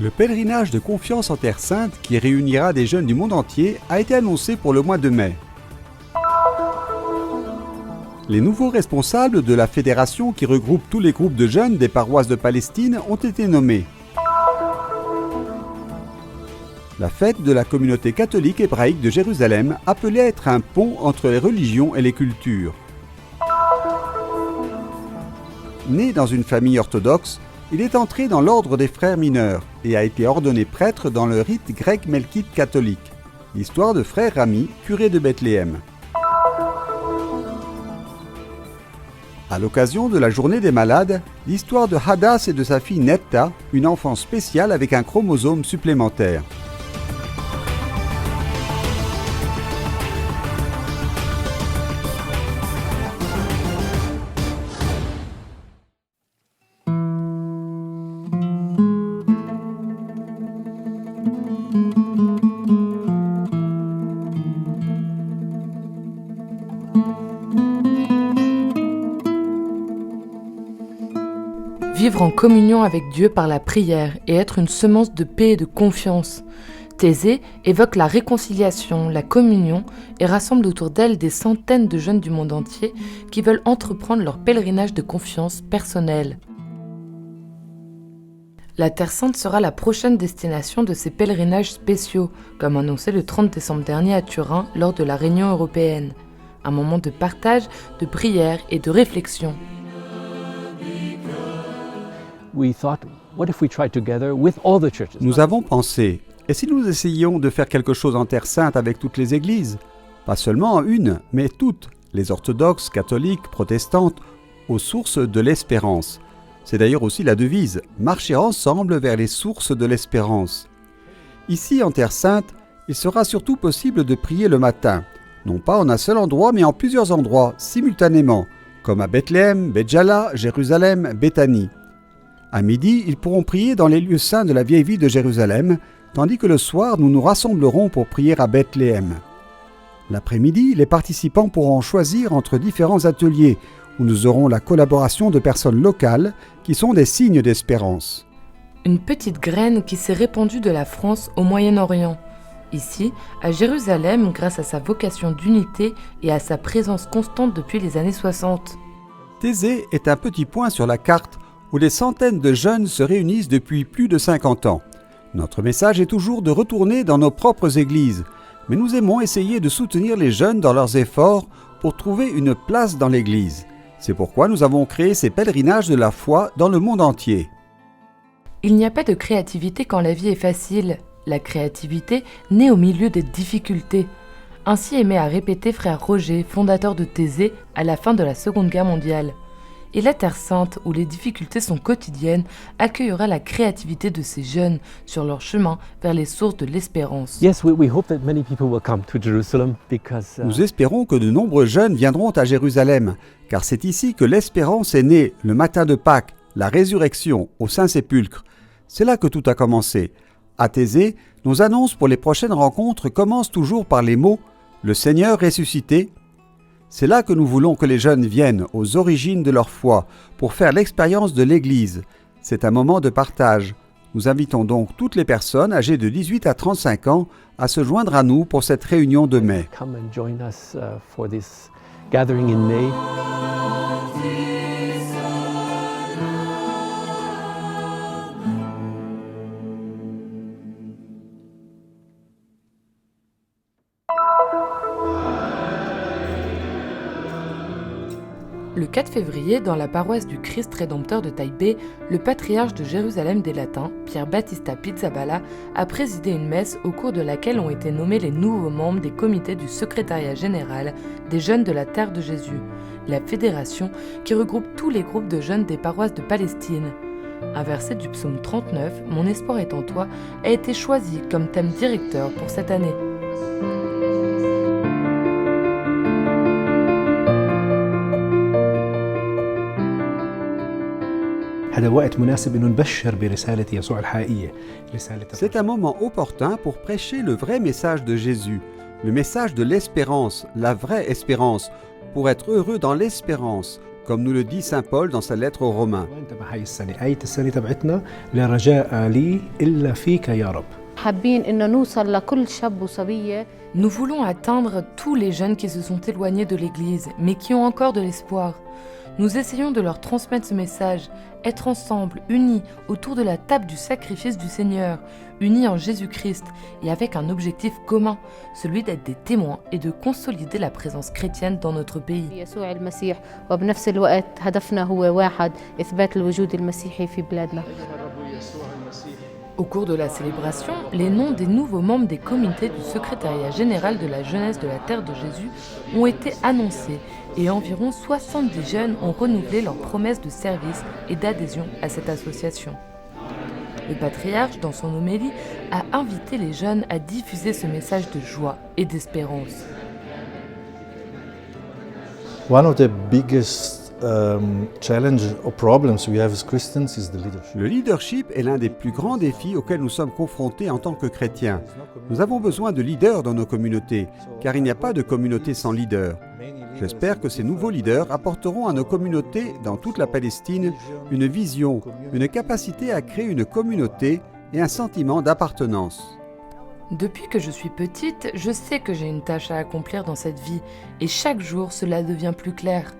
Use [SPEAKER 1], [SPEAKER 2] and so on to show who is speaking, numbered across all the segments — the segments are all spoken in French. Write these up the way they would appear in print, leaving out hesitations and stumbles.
[SPEAKER 1] Le pèlerinage de confiance en Terre Sainte, qui réunira des jeunes du monde entier, a été annoncé pour le mois de mai. Les nouveaux responsables de la fédération qui regroupe tous les groupes de jeunes des paroisses de Palestine ont été nommés. La fête de la communauté catholique hébraïque de Jérusalem appelée à être un pont entre les religions et les cultures. Né dans une famille orthodoxe, il est entré dans l'ordre des frères mineurs et a été ordonné prêtre dans le rite grec melkite catholique. L'histoire de frère Rami, curé de Bethléem. À l'occasion de la journée des malades, l'histoire de Hadass et de sa fille Netta, une enfant spéciale avec un chromosome supplémentaire.
[SPEAKER 2] Vivre en communion avec Dieu par la prière et être une semence de paix et de confiance. Thésée évoque la réconciliation, la communion et rassemble autour d'elle des centaines de jeunes du monde entier qui veulent entreprendre leur pèlerinage de confiance personnelle. La Terre Sainte sera la prochaine destination de ces pèlerinages spéciaux, comme annoncé le 30 décembre dernier à Turin lors de la Réunion européenne. Un moment de partage, de prière et de réflexion.
[SPEAKER 1] Nous avons pensé, et si nous essayions de faire quelque chose en Terre Sainte avec toutes les églises? Pas seulement une, mais toutes, les orthodoxes, catholiques, protestantes, aux sources de l'espérance. C'est d'ailleurs aussi la devise, marcher ensemble vers les sources de l'espérance. Ici, en Terre Sainte, il sera surtout possible de prier le matin, non pas en un seul endroit, mais en plusieurs endroits, simultanément, comme à Bethléem, Béjala, Jérusalem, Béthanie. À midi, ils pourront prier dans les lieux saints de la vieille ville de Jérusalem, tandis que le soir, nous nous rassemblerons pour prier à Bethléem. L'après-midi, les participants pourront choisir entre différents ateliers, où nous aurons la collaboration de personnes locales qui sont des signes d'espérance.
[SPEAKER 2] Une petite graine qui s'est répandue de la France au Moyen-Orient. Ici, à Jérusalem, grâce à sa vocation d'unité et à sa présence constante depuis les années 60.
[SPEAKER 1] Thésée est un petit point sur la carte où des centaines de jeunes se réunissent depuis plus de 50 ans. Notre message est toujours de retourner dans nos propres églises, mais nous aimons essayer de soutenir les jeunes dans leurs efforts pour trouver une place dans l'église. C'est pourquoi nous avons créé ces pèlerinages de la foi dans le monde entier.
[SPEAKER 2] Il n'y a pas de créativité quand la vie est facile. La créativité naît au milieu des difficultés. Ainsi aimait à répéter frère Roger, fondateur de Thésée, à la fin de la Seconde Guerre mondiale. Et la Terre Sainte, où les difficultés sont quotidiennes, accueillera la créativité de ces jeunes sur leur chemin vers les sources de l'espérance.
[SPEAKER 1] Nous espérons que de nombreux jeunes viendront à Jérusalem, car c'est ici que l'espérance est née, le matin de Pâques, la résurrection au Saint-Sépulcre. C'est là que tout a commencé. À Thésée, nos annonces pour les prochaines rencontres commencent toujours par les mots « Le Seigneur ressuscité ». C'est là que nous voulons que les jeunes viennent aux origines de leur foi pour faire l'expérience de l'Église. C'est un moment de partage. Nous invitons donc toutes les personnes âgées de 18 à 35 ans à se joindre à nous pour cette réunion de mai.
[SPEAKER 2] Le 4 février, dans la paroisse du Christ Rédempteur de Taipei, le patriarche de Jérusalem des Latins, Pierre Battista Pizzaballa, a présidé une messe au cours de laquelle ont été nommés les nouveaux membres des comités du secrétariat général des jeunes de la Terre de Jésus, la fédération qui regroupe tous les groupes de jeunes des paroisses de Palestine. Un verset du psaume 39, « Mon espoir est en toi », a été choisi comme thème directeur pour cette année.
[SPEAKER 1] C'est un moment opportun pour prêcher le vrai message de Jésus, le message de l'espérance, la vraie espérance, pour être heureux dans l'espérance, comme nous le dit saint Paul dans sa lettre aux Romains.
[SPEAKER 2] Nous voulons atteindre tous les jeunes qui se sont éloignés de l'Église, mais qui ont encore de l'espoir. Nous essayons de leur transmettre ce message, être ensemble, unis autour de la table du sacrifice du Seigneur, unis en Jésus-Christ et avec un objectif commun, celui d'être des témoins et de consolider la présence chrétienne dans notre pays. Au cours de la célébration, les noms des nouveaux membres des comités du secrétariat général de la jeunesse de la Terre de Jésus ont été annoncés et environ 70 jeunes ont renouvelé leur promesse de service et d'adhésion à cette association. Le patriarche, dans son homélie, a invité les jeunes à diffuser ce message de joie et d'espérance.
[SPEAKER 3] One of the biggest challenge or problems we have as Christians is the leadership.
[SPEAKER 1] Le leadership est l'un des plus grands défis auxquels nous sommes confrontés en tant que chrétiens. Nous avons besoin de leaders dans nos communautés, car il n'y a pas de communauté sans leader. J'espère que ces nouveaux leaders apporteront à nos communautés dans toute la Palestine une vision, une capacité à créer une communauté et un sentiment d'appartenance.
[SPEAKER 2] Depuis que je suis petite, je sais que j'ai une tâche à accomplir dans cette vie et chaque jour cela devient plus clair.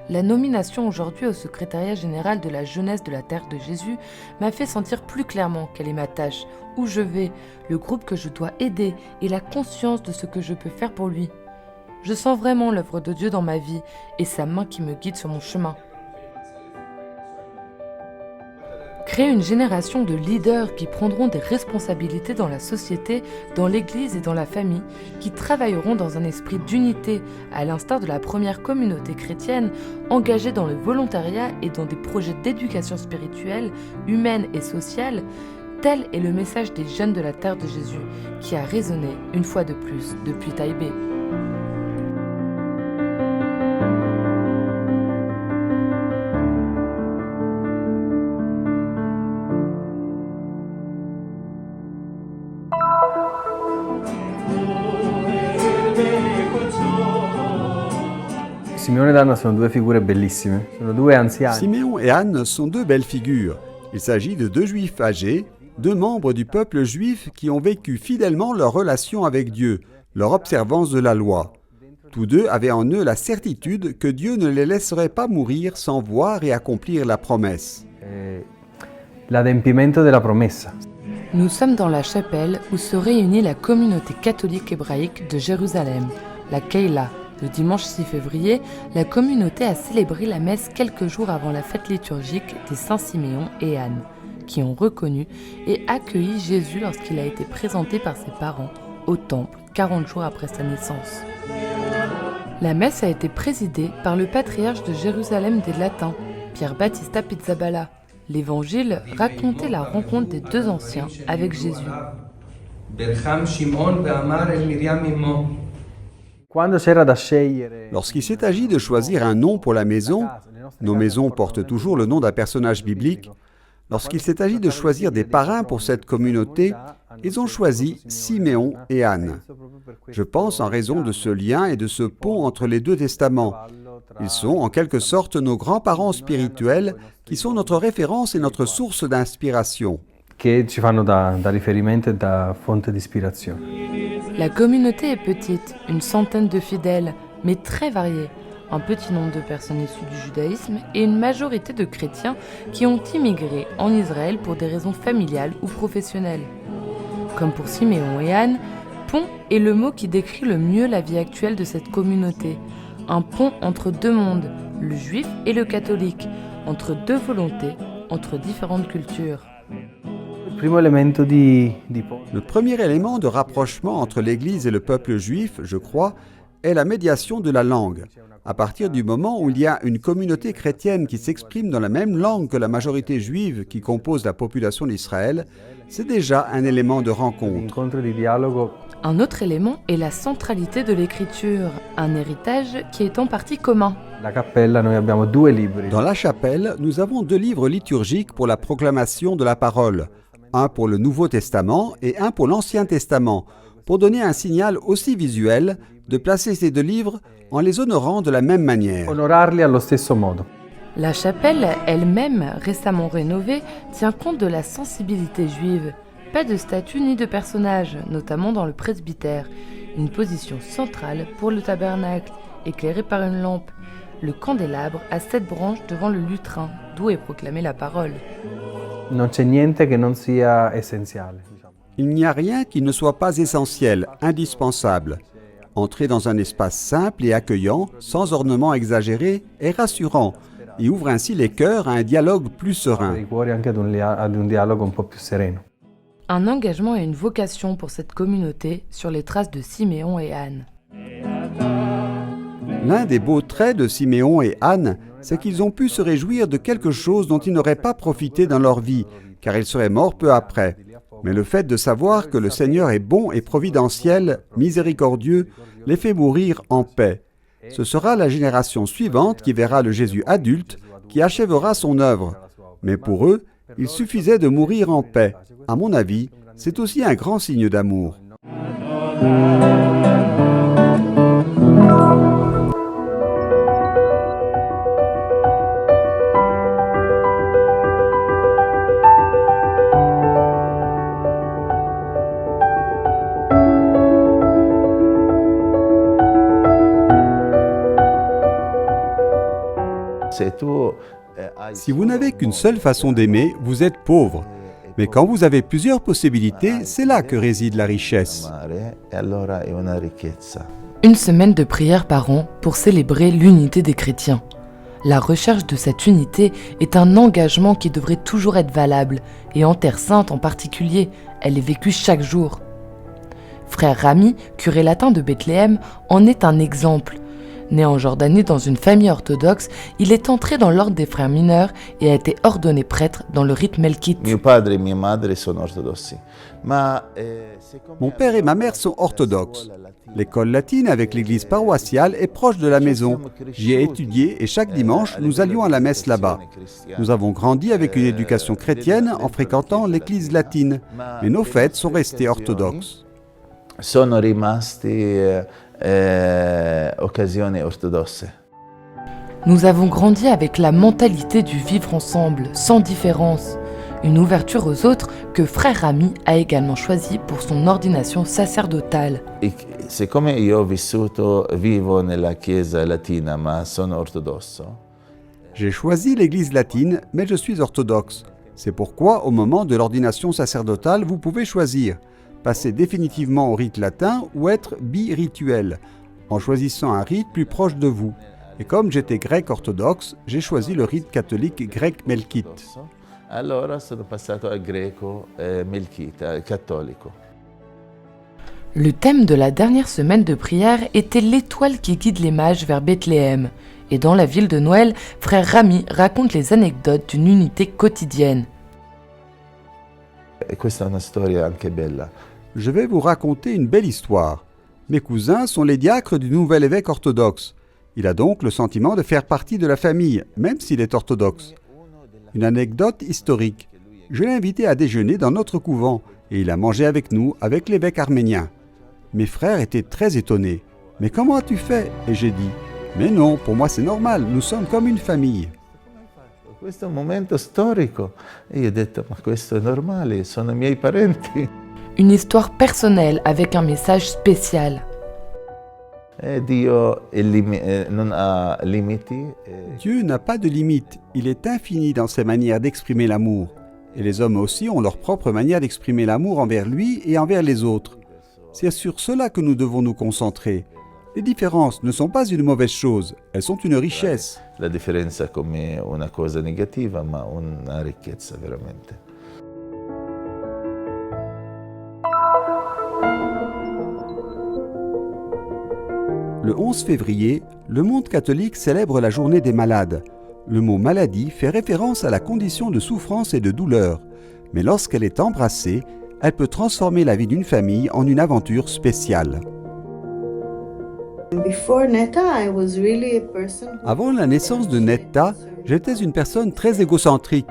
[SPEAKER 2] La nomination aujourd'hui au secrétariat général de la jeunesse de la Terre de Jésus m'a fait sentir plus clairement quelle est ma tâche, où je vais, le groupe que je dois aider et la conscience de ce que je peux faire pour lui. Je sens vraiment l'œuvre de Dieu dans ma vie et sa main qui me guide sur mon chemin. Créer une génération de leaders qui prendront des responsabilités dans la société, dans l'Église et dans la famille, qui travailleront dans un esprit d'unité, à l'instar de la première communauté chrétienne, engagée dans le volontariat et dans des projets d'éducation spirituelle, humaine et sociale, tel est le message des jeunes de la Terre de Jésus, qui a résonné une fois de plus depuis Taipei.
[SPEAKER 4] Simeone ed Anna sono due figure bellissime. Sono due anziani.
[SPEAKER 1] Siméon et Anne sont deux belles figures. Il s'agit de deux juifs âgés, deux membres du peuple juif qui ont vécu fidèlement leur relation avec Dieu, leur observance de la loi. Tous deux avaient en eux la certitude que Dieu ne les laisserait pas mourir sans voir et accomplir la promesse.
[SPEAKER 4] L'adempimento della promessa.
[SPEAKER 2] Nous sommes dans la chapelle où se réunit la communauté catholique hébraïque de Jérusalem, la Keila. Le dimanche 6 février, la communauté a célébré la messe quelques jours avant la fête liturgique des Saints Siméon et Anne, qui ont reconnu et accueilli Jésus lorsqu'il a été présenté par ses parents au temple 40 jours après sa naissance. La messe a été présidée par le patriarche de Jérusalem des Latins, Pierre Battista Pizzaballa. L'évangile racontait la rencontre des deux anciens avec Jésus.
[SPEAKER 1] Lorsqu'il s'est agi de choisir un nom pour la maison, nos maisons portent toujours le nom d'un personnage biblique. Lorsqu'il s'est agi de choisir des parrains pour cette communauté, ils ont choisi Siméon et Anne. Je pense en raison de ce lien et de ce pont entre les deux testaments. Ils sont en quelque sorte nos grands-parents spirituels qui sont notre référence et notre source d'inspiration.
[SPEAKER 4] Che ci fanno da riferimento e da fonte di ispirazione.
[SPEAKER 2] La communauté est petite, une centaine de fidèles, mais très variée. Un petit nombre de personnes issues du judaïsme et une majorité de chrétiens qui ont immigré en Israël pour des raisons familiales ou professionnelles. Comme pour Siméon et Anne, pont est le mot qui décrit le mieux la vie actuelle de cette communauté. Un pont entre deux mondes, le juif et le catholique, entre deux volontés, entre différentes cultures.
[SPEAKER 1] Le premier élément de rapprochement entre l'Église et le peuple juif, je crois, est la médiation de la langue. À partir du moment où il y a une communauté chrétienne qui s'exprime dans la même langue que la majorité juive qui compose la population d'Israël, c'est déjà un élément de rencontre.
[SPEAKER 2] Un autre élément est la centralité de l'écriture, un héritage qui est en partie commun.
[SPEAKER 1] Dans la chapelle, nous avons deux livres liturgiques pour la proclamation de la parole, un pour le Nouveau Testament et un pour l'Ancien Testament, pour donner un signal aussi visuel de placer ces deux livres en les honorant de la même manière.
[SPEAKER 4] Onorarli allo stesso modo.
[SPEAKER 2] La chapelle, elle-même, récemment rénovée, tient compte de la sensibilité juive. Pas de statue ni de personnage, notamment dans le presbytère. Une position centrale pour le tabernacle, éclairé par une lampe. Le candélabre a 7 branches devant le lutrin, d'où est proclamée la parole.
[SPEAKER 4] Non c'è niente che non sia essenziale.
[SPEAKER 1] Il n'y a rien qui ne soit pas essentiel, indispensable. Entrer dans un espace simple et accueillant, sans ornements exagérés, est rassurant et ouvre ainsi les cœurs à un dialogue plus serein.
[SPEAKER 4] I cuori anche ad un dialogo un po' più sereno.
[SPEAKER 2] Un engagement et une vocation pour cette communauté sur les traces de Siméon et Anne.
[SPEAKER 1] L'un des beaux traits de Siméon et Anne, c'est qu'ils ont pu se réjouir de quelque chose dont ils n'auraient pas profité dans leur vie, car ils seraient morts peu après. Mais le fait de savoir que le Seigneur est bon et providentiel, miséricordieux, les fait mourir en paix. Ce sera la génération suivante qui verra le Jésus adulte, qui achèvera son œuvre. Mais pour eux, il suffisait de mourir en paix. À mon avis, c'est aussi un grand signe d'amour. Si vous n'avez qu'une seule façon d'aimer, vous êtes pauvre. Mais quand vous avez plusieurs possibilités, c'est là que réside la richesse.
[SPEAKER 2] Une semaine de prière par an pour célébrer l'unité des chrétiens. La recherche de cette unité est un engagement qui devrait toujours être valable, et en Terre Sainte en particulier, elle est vécue chaque jour. Frère Rami, curé latin de Bethléem, en est un exemple. Né en Jordanie dans une famille orthodoxe, il est entré dans l'ordre des frères mineurs et a été ordonné prêtre dans le rite melkite.
[SPEAKER 1] Mon père et ma mère sont orthodoxes. L'école latine avec l'église paroissiale est proche de la maison. J'y ai étudié et chaque dimanche, nous allions à la messe là-bas. Nous avons grandi avec une éducation chrétienne en fréquentant l'église latine, mais nos fêtes sont restées orthodoxes.
[SPEAKER 5] Occasioni orthodosse.
[SPEAKER 2] Nous avons grandi avec la mentalité du vivre ensemble, sans différence. Une ouverture aux autres que Frère Rami a également choisie pour son ordination sacerdotale.
[SPEAKER 5] Siccome io vivo nella chiesa latina, ma sono ortodosso.
[SPEAKER 1] J'ai choisi l'église latine, mais je suis orthodoxe. C'est pourquoi, au moment de l'ordination sacerdotale, vous pouvez choisir. Passer définitivement au rite latin ou être birituel, en choisissant un rite plus proche de vous. Et comme j'étais grec orthodoxe, j'ai choisi le rite catholique grec melkite.
[SPEAKER 5] Allora sono passato al greco melkite, cattolico.
[SPEAKER 2] Le thème de la dernière semaine de prière était l'étoile qui guide les mages vers Bethléem. Et dans la ville de Noël, Frère Rami raconte les anecdotes d'une unité quotidienne.
[SPEAKER 5] E questa è una storia anche bella.
[SPEAKER 1] Je vais vous raconter une belle histoire. Mes cousins sont les diacres du nouvel évêque orthodoxe. Il a donc le sentiment de faire partie de la famille, même s'il est orthodoxe. Une anecdote historique. Je l'ai invité à déjeuner dans notre couvent et il a mangé avec nous, avec l'évêque arménien. Mes frères étaient très étonnés. « Mais comment as-tu fait ?» Et j'ai dit « Mais non, pour moi c'est normal, nous sommes comme une famille. »
[SPEAKER 5] Questo è un momento storico. E io ho detto, ma questo è normale, sono i miei parenti.
[SPEAKER 2] Une histoire personnelle avec un message spécial.
[SPEAKER 5] Dio non ha limiti.
[SPEAKER 1] Dieu n'a pas de limite, il est infini dans ses manières d'exprimer l'amour. Et les hommes aussi ont leur propre manière d'exprimer l'amour envers lui et envers les autres. C'est sur cela que nous devons nous concentrer. Les différences ne sont pas une mauvaise chose, elles sont une richesse.
[SPEAKER 5] La differenza come una cosa negativa, ma una ricchezza veramente.
[SPEAKER 1] Le 11 février, le monde catholique célèbre la journée des malades. Le mot maladie fait référence à la condition de souffrance et de douleur, mais lorsqu'elle est embrassée, elle peut transformer la vie d'une famille en une aventure spéciale. Avant la naissance de Netta, j'étais une personne très égocentrique.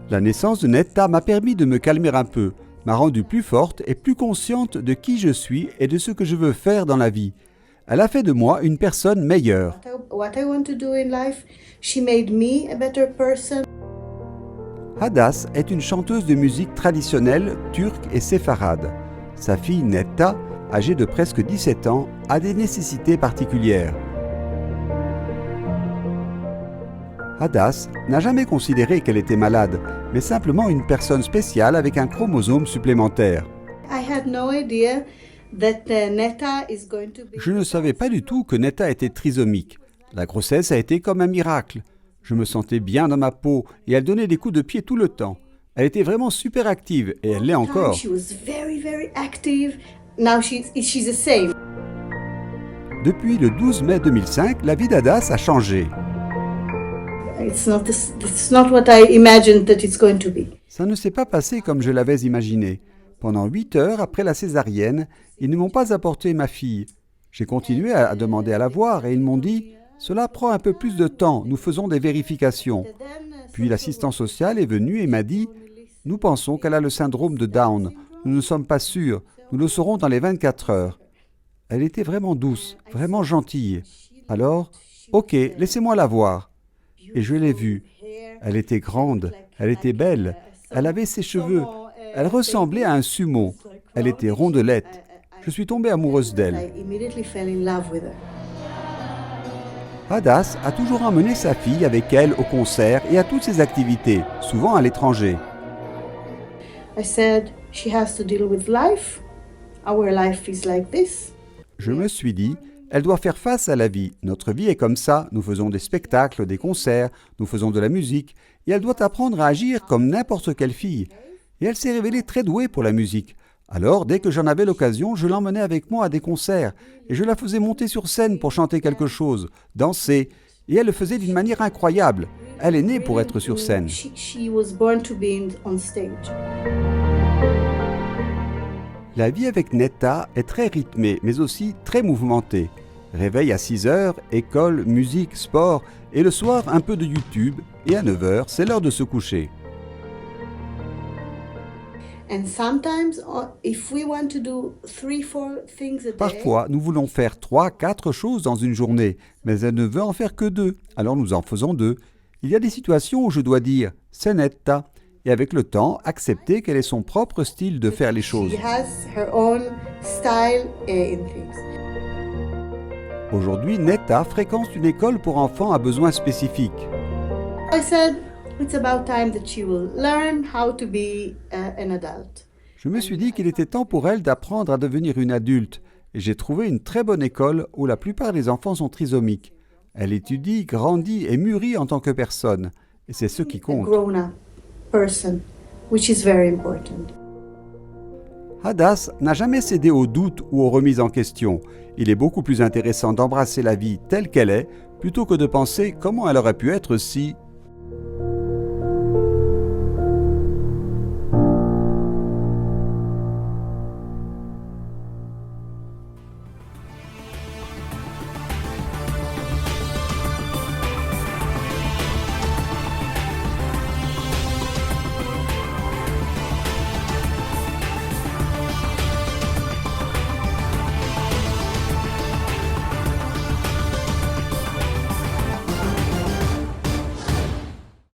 [SPEAKER 1] La naissance de Netta m'a permis de me calmer un peu, m'a rendue plus forte et plus consciente de qui je suis et de ce que je veux faire dans la vie. Elle a fait de moi une personne meilleure.
[SPEAKER 6] What I want to do in life, she made me a better person.
[SPEAKER 1] Hadas est une chanteuse de musique traditionnelle turque et séfarade. Sa fille Netta, âgée de presque 17 ans, a des nécessités particulières. Hadas n'a jamais considéré qu'elle était malade, mais simplement une personne spéciale avec un chromosome supplémentaire.
[SPEAKER 6] I had no idea that Netta is going to be...
[SPEAKER 1] Je ne savais pas du tout que Netta était trisomique. La grossesse a été comme un miracle. Je me sentais bien dans ma peau et elle donnait des coups de pied tout le temps. Elle était vraiment super active et elle l'est encore.
[SPEAKER 6] She was very, very active. Now she's a save.
[SPEAKER 1] Depuis le 12 mai 2005, la vie d'Hadas a changé.
[SPEAKER 6] It's not what I imagined that it's going to be.
[SPEAKER 1] Ça ne s'est pas passé comme je l'avais imaginé. Pendant 8 heures après la césarienne, ils ne m'ont pas apporté ma fille. J'ai continué à demander à la voir et ils m'ont dit « Cela prend un peu plus de temps, nous faisons des vérifications ». Puis l'assistant social est venu et m'a dit « Nous pensons qu'elle a le syndrome de Down. Nous ne sommes pas sûrs. Nous le saurons dans les 24 heures. » Elle était vraiment douce, vraiment gentille. Alors, « Ok, laissez-moi la voir. » Et je l'ai vue. Elle était grande, elle était belle, elle avait ses cheveux. Elle ressemblait à un sumo. Elle était rondelette. Je suis tombé amoureuse d'elle. Hadas a toujours emmené sa fille avec elle au concert et à toutes ses activités, souvent à l'étranger.
[SPEAKER 6] I said, she has to deal with life. Our life is like this.
[SPEAKER 1] Je me suis dit, elle doit faire face à la vie. Notre vie est comme ça. Nous faisons des spectacles, des concerts, nous faisons de la musique. Et elle doit apprendre à agir comme n'importe quelle fille. Et elle s'est révélée très douée pour la musique. Alors, dès que j'en avais l'occasion, je l'emmenais avec moi à des concerts. Et je la faisais monter sur scène pour chanter quelque chose, danser. Et elle le faisait d'une manière incroyable. Elle est née pour être sur scène.
[SPEAKER 6] She was born to be on stage.
[SPEAKER 1] La vie avec Netta est très rythmée, mais aussi très mouvementée. Réveil à 6 heures, école, musique, sport, et le soir, un peu de YouTube. Et à 9 heures, c'est l'heure de se coucher.
[SPEAKER 6] And sometimes, if we want to do 3-4 things a day,
[SPEAKER 1] Parfois, nous voulons faire 3-4 choses dans une journée, mais elle ne veut en faire que 2, alors nous en faisons 2. Il y a des situations où je dois dire « c'est Netta » et avec le temps, accepter qu'elle ait son propre style de faire les choses.
[SPEAKER 6] she has her own style in things.
[SPEAKER 1] Aujourd'hui, Netta fréquente une école pour enfants à besoins spécifiques.
[SPEAKER 6] I said, it's about time that she will learn how to be an adult.
[SPEAKER 1] Je me suis dit qu'il était temps pour elle d'apprendre à devenir une adulte, et j'ai trouvé une très bonne école où la plupart des enfants sont trisomiques. Elle étudie, grandit et mûrit en tant que personne, et c'est ce qui
[SPEAKER 6] A
[SPEAKER 1] compte.
[SPEAKER 6] grown-up person, which is very important.
[SPEAKER 1] Hadas n'a jamais cédé aux doutes ou aux remises en question. Il est beaucoup plus intéressant d'embrasser la vie telle qu'elle est, plutôt que de penser comment elle aurait pu être si